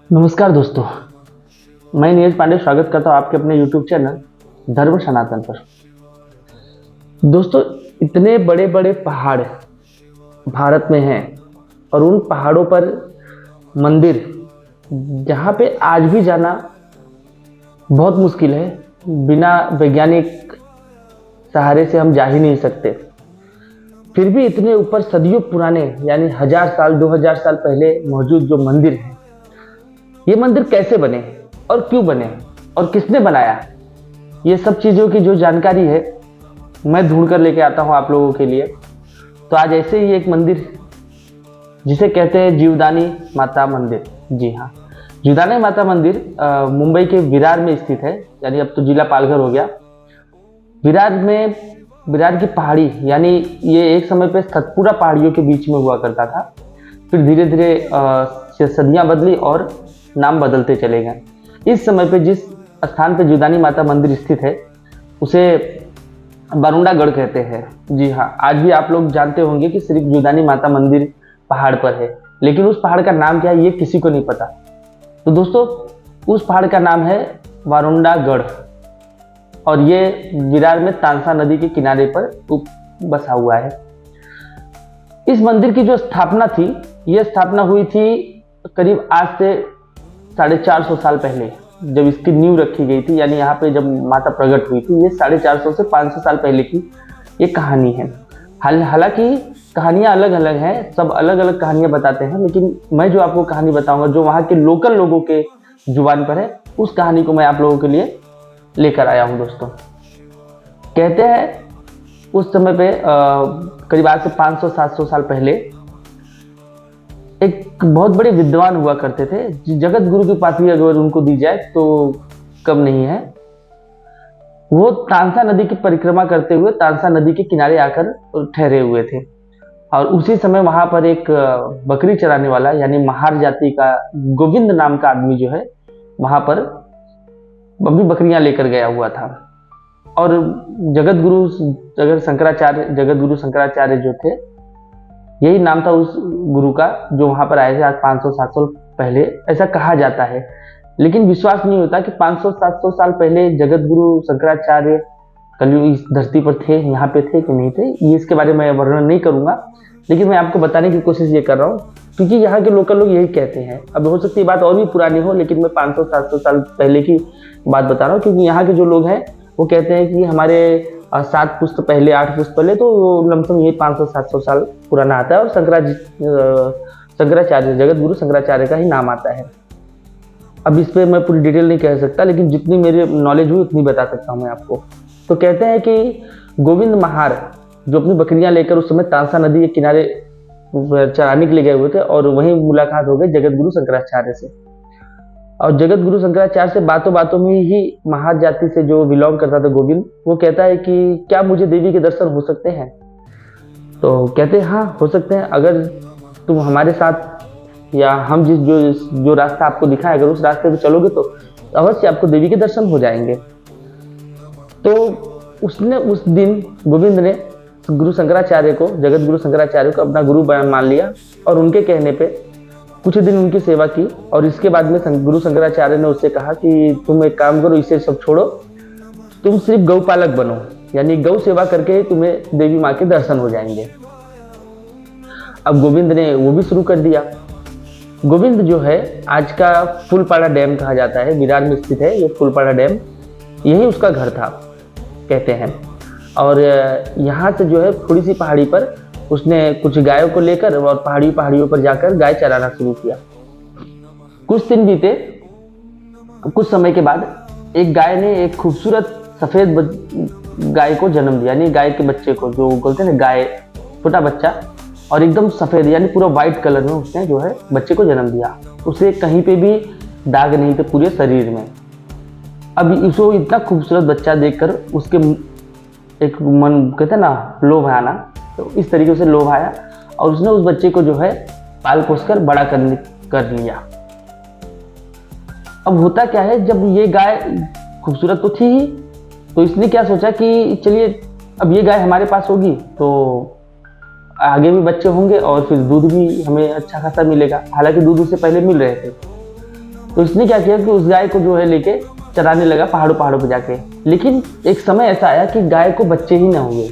नमस्कार दोस्तों, मैं नीरज पांडे स्वागत करता हूँ आपके अपने YouTube चैनल धर्म सनातन पर। दोस्तों, इतने बड़े बड़े पहाड़ भारत में हैं और उन पहाड़ों पर मंदिर जहाँ पे आज भी जाना बहुत मुश्किल है। बिना वैज्ञानिक सहारे से हम जा ही नहीं सकते। फिर भी इतने ऊपर सदियों पुराने यानी 1000 साल 2000 साल पहले मौजूद जो मंदिर है, ये मंदिर कैसे बने और क्यों बने और किसने बनाया, ये सब चीज़ों की जो जानकारी है मैं ढूंढ कर लेके आता हूँ आप लोगों के लिए। तो आज ऐसे ही एक मंदिर जिसे कहते हैं जीवदानी माता मंदिर। जी हाँ, जीवदानी माता मंदिर मुंबई के विरार में स्थित है, यानी अब तो जिला पालघर हो गया। विरार की पहाड़ी, यानी ये एक समय पे सतपुड़ा पहाड़ियों के बीच में हुआ करता था। फिर धीरे धीरे सदियाँ बदली और नाम बदलते चले गए। इस समय पे जिस स्थान पे जीवदानी माता मंदिर स्थित है उसे वारुंडागढ़ कहते हैं। जी हाँ, आज भी आप लोग जानते होंगे कि सिर्फ जीवदानी माता मंदिर पहाड़ पर है, लेकिन उस पहाड़ का नाम क्या है ये किसी को नहीं पता। तो दोस्तों, उस पहाड़ का नाम है वारुंडागढ़ और ये विरार में तांसा नदी के किनारे पर बसा हुआ है। इस मंदिर की जो स्थापना थी, ये स्थापना हुई थी करीब आज से 450 साल पहले, जब इसकी नींव रखी गई थी। यानी यहाँ पे जब माता प्रकट हुई थी, ये 450 से 500 साल पहले की ये कहानी है। हालांकि कहानियाँ अलग अलग हैं, सब अलग अलग कहानियाँ बताते हैं, लेकिन मैं जो आपको कहानी बताऊंगा जो वहाँ के लोकल लोगों के जुबान पर है, उस कहानी को मैं आप लोगों के लिए लेकर आया हूँ। दोस्तों, कहते हैं उस समय पे करीब आज से 500-700 साल पहले एक बहुत बड़े विद्वान हुआ करते थे। जगत गुरु की उपाधि अगर उनको दी जाए तो कम नहीं है। वो तांसा नदी की परिक्रमा करते हुए तांसा नदी के किनारे आकर ठहरे हुए थे और उसी समय वहां पर एक बकरी चराने वाला, यानी महार जाति का गोविंद नाम का आदमी जो है, वहां पर भी बकरियां लेकर गया हुआ था। और जगत गुरु शंकराचार्य जो थे, यही नाम था उस गुरु का, जो वहां पर आए थे आज 500-700 पहले, ऐसा कहा जाता है। लेकिन विश्वास नहीं होता कि 500-700 साल पहले जगत गुरु शंकराचार्य कलयुग इस धरती पर थे, यहाँ पे थे कि नहीं थे, ये इसके बारे में वर्णन नहीं करूंगा। लेकिन मैं आपको बताने की कोशिश ये कर रहा हूँ क्योंकि यहाँ के लोकल लोग यही कहते हैं। अब हो सकती है बात और भी पुरानी हो, लेकिन मैं 500-700 साल पहले की बात बता रहा हूँ क्योंकि यहाँ के जो लोग हैं वो कहते हैं कि हमारे 7 पुस्त पहले 8 पुस्त पहले, तो लमसम ये 500-700 साल पुराना आता है और शंकराचार्य जगत गुरु शंकराचार्य का ही नाम आता है। अब इस पर मैं पूरी डिटेल नहीं कह सकता, लेकिन जितनी मेरी नॉलेज हुई उतनी बता सकता हूँ मैं आपको। तो कहते हैं कि गोविंद महार जो अपनी बकरियां लेकर उस समय तांसा नदी के किनारे चराने के लिए गए हुए थे और वहीं मुलाकात हो गई जगत गुरु शंकराचार्य से। और जगत गुरु शंकराचार्य से बातों बातों में ही महार जाति से जो बिलोंग करता था गोविंद, वो कहता है कि क्या मुझे देवी के दर्शन हो सकते हैं? तो कहते हैं हाँ हो सकते हैं, अगर तुम हमारे साथ या हम जो रास्ता आपको दिखाएं, अगर उस रास्ते पे चलोगे तो अवश्य आपको देवी के दर्शन हो जाएंगे। तो उसने उस दिन गोविंद ने गुरु शंकराचार्य को, जगत गुरु शंकराचार्य को अपना गुरु मान लिया और उनके कहने पे कुछ दिन उनकी सेवा की। और इसके बाद में गुरु शंकराचार्य ने उससे कहा कि तुम एक काम करो, इसे सब छोड़ो, तुम सिर्फ गौपालक बनो, यानी गौ सेवा करके तुम्हें देवी माँ के दर्शन हो जाएंगे। अब गोविंद ने वो भी शुरू कर दिया। गोविंद जो है आज का फुलपाड़ा डैम कहा जाता है, विरार में स्थित है ये फुलपाड़ा डैम, यही उसका घर था कहते हैं। और यहाँ से जो है थोड़ी सी पहाड़ी पर उसने कुछ गायों को लेकर और पहाड़ियों पर जाकर गाय चराना शुरू किया। कुछ दिन बीते, कुछ समय के बाद एक गाय ने एक खूबसूरत सफेद गाय को जन्म दिया, यानी गाय के बच्चे को, जो बोलते हैं ना गाय, छोटा बच्चा, और एकदम सफेद यानी पूरा व्हाइट कलर में उसने जो है बच्चे को जन्म दिया। उसे कहीं पे भी दाग नहीं थे पूरे शरीर में। अब उसको इतना खूबसूरत बच्चा देखकर उसके एक मन, कहते हैं ना, लोभ आना, तो इस तरीके से लोभ आया और उसने उस बच्चे को जो है पाल पोस कर बड़ा कर लिया। अब होता क्या है, जब ये गाय खूबसूरत तो थी ही, तो इसने क्या सोचा कि चलिए अब ये गाय हमारे पास होगी तो आगे भी बच्चे होंगे और फिर दूध भी हमें अच्छा खासा मिलेगा। हालांकि दूध उससे पहले मिल रहे थे। तो उसने क्या किया कि उस गाय को जो है लेके चराने लगा पहाड़ों पे जाके। लेकिन एक समय ऐसा आया कि गाय को बच्चे ही ना हुए।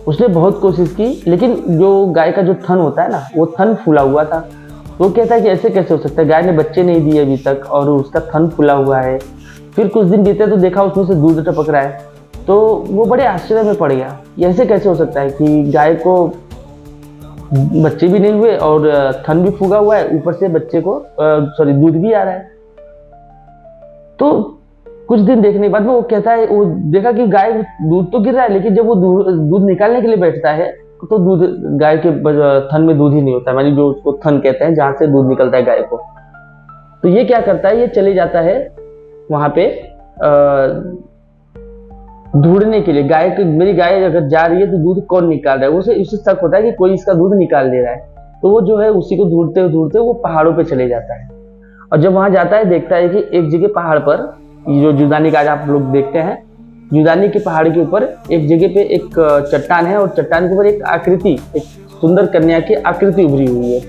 उसने बहुत कोशिश की, लेकिन जो गाय का जो थन होता है ना, वो थन फूला हुआ था। वो कहता है कि ऐसे कैसे हो सकता है, गाय ने बच्चे नहीं दिए अभी तक और उसका थन फूला हुआ है। फिर कुछ दिन बीते तो देखा उसमें से दूध टपक रहा है। तो वो बड़े आश्चर्य में पड़ गया, ये ऐसे कैसे हो सकता है कि गाय को बच्चे भी नहीं हुए और थन भी फूगा हुआ है, ऊपर से बच्चे को दूध भी आ रहा है। तो कुछ दिन देखने के बाद में वो कहता है, वो देखा कि गाय दूध तो गिर रहा है, लेकिन जब वो दूध निकालने के लिए बैठता है तो दूध गाय के थन में दूध ही नहीं होता, यानी जो उसको थन कहते हैं, जहां से दूध निकलता है गाय को। तो ये क्या करता है, ये चले जाता है वहां पे ढूंढने के लिए गाय को। मेरी गाय अगर जा रही है तो दूध कौन निकाल रहा है, उसे शक होता है कि कोई इसका दूध निकाल ले रहा है। तो वो जो है उसी को ढूंढते ढूंढते वो पहाड़ों पे चले जाता है। और जब वहां जाता है देखता है कि एक जगह पहाड़ पर, जो जुदानी का आज आप लोग देखते हैं, जुदानी के पहाड़ के ऊपर एक जगह पे एक चट्टान है और चट्टान के ऊपर एक आकृति, एक सुंदर कन्या की आकृति उभरी हुई है।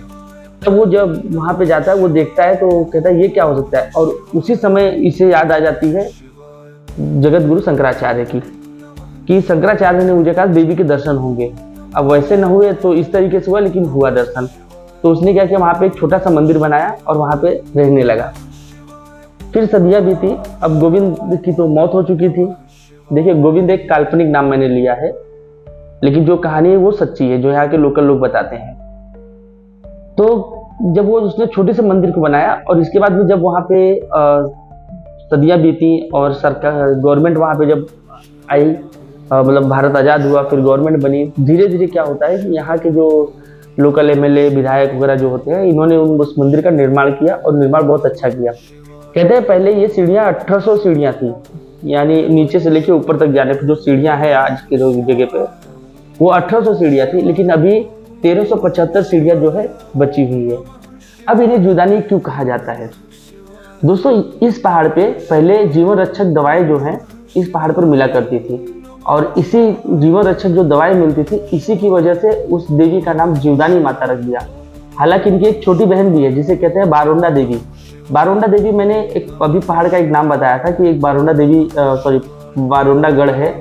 तो वो जब वहां पे जाता है वो देखता है तो कहता है ये क्या हो सकता है। और उसी समय इसे याद आ जाती है जगत गुरु शंकराचार्य की, कि शंकराचार्य ने मुझे कहा देवी के दर्शन होंगे। अब वैसे न हुए तो इस तरीके से हुआ, लेकिन हुआ दर्शन। तो उसने क्या किया, वहां पे एक छोटा सा मंदिर बनाया और वहां पे रहने लगा। फिर सदियां बीती। अब गोविंद की तो मौत हो चुकी थी। देखिए, गोविंद एक काल्पनिक नाम मैंने लिया है, लेकिन जो कहानी है वो सच्ची है, जो यहाँ के लोकल लोग बताते हैं। तो जब वो उसने छोटे से मंदिर को बनाया और इसके बाद में जब वहां पे सदियां बीती और सरकार गवर्नमेंट वहां पे जब आई, मतलब भारत आजाद हुआ, फिर गवर्नमेंट बनी, धीरे धीरे क्या होता है कि यहाँ के जो लोकल एमएलए विधायक वगैरह जो होते हैं, इन्होंने उस मंदिर का निर्माण किया और निर्माण बहुत अच्छा किया। कहते हैं पहले ये सीढ़ियां 1800 सीढ़ियां थी, यानी नीचे से लेके ऊपर तक जाने पर जो सीढ़ियां हैं आज के जगह पे, वो 1800 सीढ़ियां थी, लेकिन अभी 1375 सीढ़ियां जो है बची हुई है। अब इन्हें जुदानी क्यों कहा जाता है दोस्तों? इस पहाड़ पे पहले जीवन रक्षक दवाएं जो हैं इस पहाड़ पर मिला करती थी, और इसी जीवन रक्षक जो दवाएं मिलती थी, इसी की वजह से उस देवी का नाम जीवदानी माता रख दिया। हालांकि इनकी एक छोटी बहन भी है जिसे कहते हैं बारोंडा देवी। बारोंडा देवी, मैंने एक अभी पहाड़ का एक नाम बताया था कि एक बारोंडा देवी बारोंडा गढ़ है,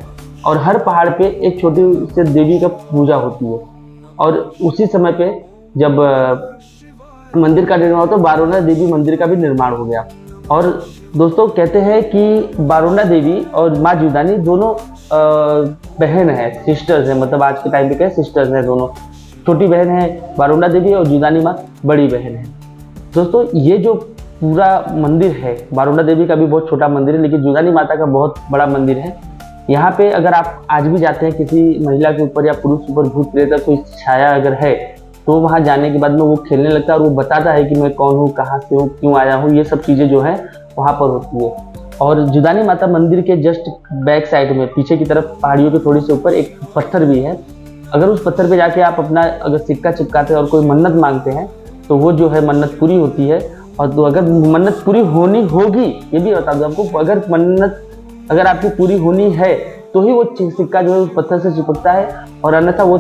और हर पहाड़ पे एक छोटी से देवी का पूजा होती है। और उसी समय पे जब मंदिर का निर्माण होता है, बारोंडा देवी मंदिर का भी निर्माण हो गया। और दोस्तों कहते हैं कि बारोंडा देवी और माँ जीवदानी दोनों बहन है, सिस्टर्स है, मतलब आज के टाइम पे क्या सिस्टर्स है दोनों। छोटी बहन है बारोंडा देवी और जीवदानी माँ बड़ी बहन है। दोस्तों ये जो पूरा मंदिर है, बारोंडा देवी का भी बहुत छोटा मंदिर है, लेकिन जीवदानी माता का बहुत बड़ा मंदिर है। यहाँ पे अगर आप आज भी जाते हैं, किसी महिला के ऊपर या पुरुष के ऊपर भूत प्रेत कोई छाया अगर है, तो वहाँ जाने के बाद में वो खेलने लगता है और वो बताता है कि मैं कौन हूँ, कहाँ से हूँ, क्यों आया हूँ। ये सब चीज़ें जो है वहाँ पर होती है। और जीवदानी माता मंदिर के जस्ट बैक साइड में पीछे की तरफ पहाड़ियों के थोड़ी से ऊपर एक पत्थर भी है। अगर उस पत्थर पे जाके आप अपना अगर सिक्का चिपकाते हैं और कोई मन्नत मांगते हैं तो वो जो है मन्नत पूरी होती है। और तो अगर मन्नत पूरी होनी होगी, ये भी बता दूं आपको, अगर मन्नत अगर आपकी पूरी होनी है तो ही वो सिक्का जो है उस पत्थर से चिपकता है, और अन्यथा वो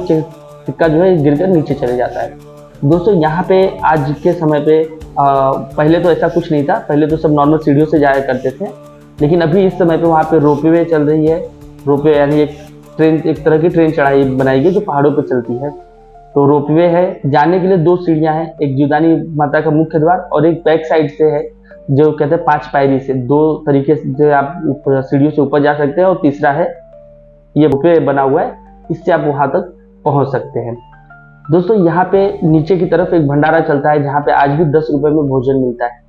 सिक्का जो है गिरकर नीचे चले जाता है। दोस्तों यहाँ पे आज के समय पे पहले तो ऐसा कुछ नहीं था, पहले तो सब नॉर्मल सीढ़ियों से जाया करते थे, लेकिन अभी इस समय पे वहाँ पे रोपवे चल रही है। रोपवे यानी एक ट्रेन, एक तरह की ट्रेन चढ़ाई बनाई गई जो पहाड़ों पे चलती है। तो रोपवे है, जाने के लिए 2 सीढ़ियाँ हैं, एक जीवदानी माता का मुख्य द्वार और एक बैक साइड से है जो कहते हैं 5 पायरी से। 2 तरीके से आप सीढ़ियों से ऊपर जा सकते हैं, और तीसरा है ये रोपवे बना हुआ है, इससे आप वहां तक पहुंच सकते हैं। दोस्तों यहाँ पे नीचे की तरफ एक भंडारा चलता है जहाँ पे आज भी 10 रुपए में भोजन मिलता है।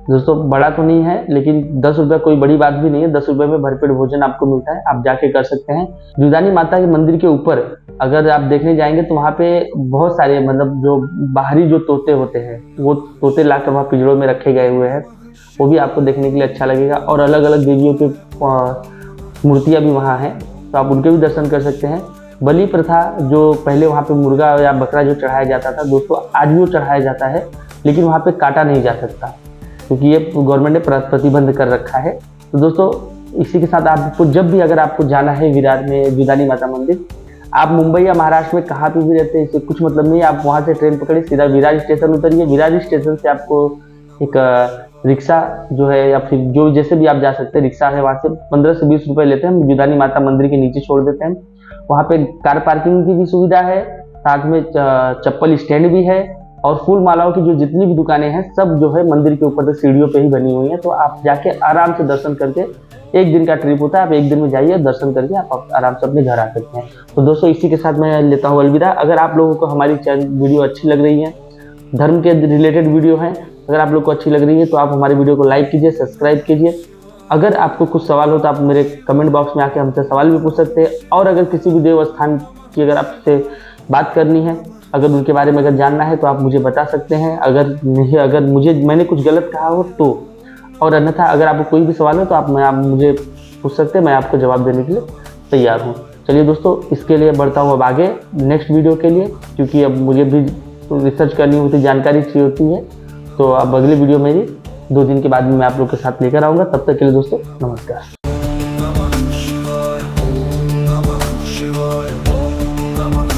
दोस्तों बड़ा तो नहीं है, लेकिन 10 रुपये कोई बड़ी बात भी नहीं है। 10 रुपये में भरपेट भोजन आपको मिलता है, आप जाके कर सकते हैं। जीवदानी माता के मंदिर के ऊपर अगर आप देखने जाएंगे तो वहाँ पे बहुत सारे, मतलब जो बाहरी जो तोते होते हैं, वो तोते लाकर वहाँ पिंजरों में रखे गए हुए हैं, वो भी आपको देखने के लिए अच्छा लगेगा। और अलग अलग देवियों की मूर्तियाँ भी वहाँ हैं, तो आप उनके भी दर्शन कर सकते हैं। बलि प्रथा, जो पहले वहाँ पे मुर्गा या बकरा जो चढ़ाया जाता था दोस्तों, आज भी वो चढ़ाया जाता है, लेकिन वहाँ पे काटा नहीं जा सकता क्योंकि ये गवर्नमेंट ने प्रतिबंध कर रखा है। तो दोस्तों इसी के साथ आपको जब भी अगर आपको जाना है विरार में जीवदानी माता मंदिर, आप मुंबई या महाराष्ट्र में कहाँ पे भी रहते हैं इससे कुछ मतलब नहीं है, आप वहाँ से ट्रेन पकड़िए, सीधा विरार स्टेशन उतरिए। विरार स्टेशन से आपको एक रिक्शा जो है या फिर जो जैसे भी आप जा सकते हैं, रिक्शा है, वहाँ से 15 से 20 रुपए लेते हैं, जुदानी माता मंदिर के नीचे छोड़ देते हैं। वहाँ पे कार पार्किंग की भी सुविधा है, साथ में चप्पल स्टैंड भी है, और फूल मालाओं की जो जितनी भी दुकानें हैं सब जो है मंदिर के ऊपर सीढ़ियों पे ही बनी हुई हैं। तो आप जाके आराम से दर्शन करके, एक दिन का ट्रिप होता है, आप एक दिन में जाइए, दर्शन करके आप आराम से अपने घर आ सकते हैं। तो दोस्तों इसी के साथ मैं लेता हूँ अलविदा। अगर आप लोगों को हमारी वीडियो अच्छी लग रही है, धर्म के रिलेटेड वीडियो है, अगर आप लोग को अच्छी लग रही है तो आप हमारी वीडियो को लाइक कीजिए, सब्सक्राइब कीजिए। अगर आपको कुछ सवाल हो तो आप मेरे कमेंट बॉक्स में आके हमसे सवाल भी पूछ सकते हैं, और अगर किसी भी देव स्थान की अगर आपसे बात करनी है, अगर उनके बारे में अगर जानना है तो आप मुझे बता सकते हैं। अगर मैंने कुछ गलत कहा हो तो, और अन्यथा अगर आपको कोई भी सवाल हो तो आप मुझे पूछ सकते हैं, मैं आपको जवाब देने के लिए तैयार हूँ। चलिए दोस्तों, इसके लिए बढ़ता हूँ अब आगे नेक्स्ट वीडियो के लिए, क्योंकि अब मुझे भी रिसर्च करनी होती, जानकारी चाहिए होती है। तो अब अगली वीडियो मेरी 2 दिन के बाद में मैं आप लोग के साथ लेकर आऊँगा। तब तक के लिए दोस्तों नमस्कार।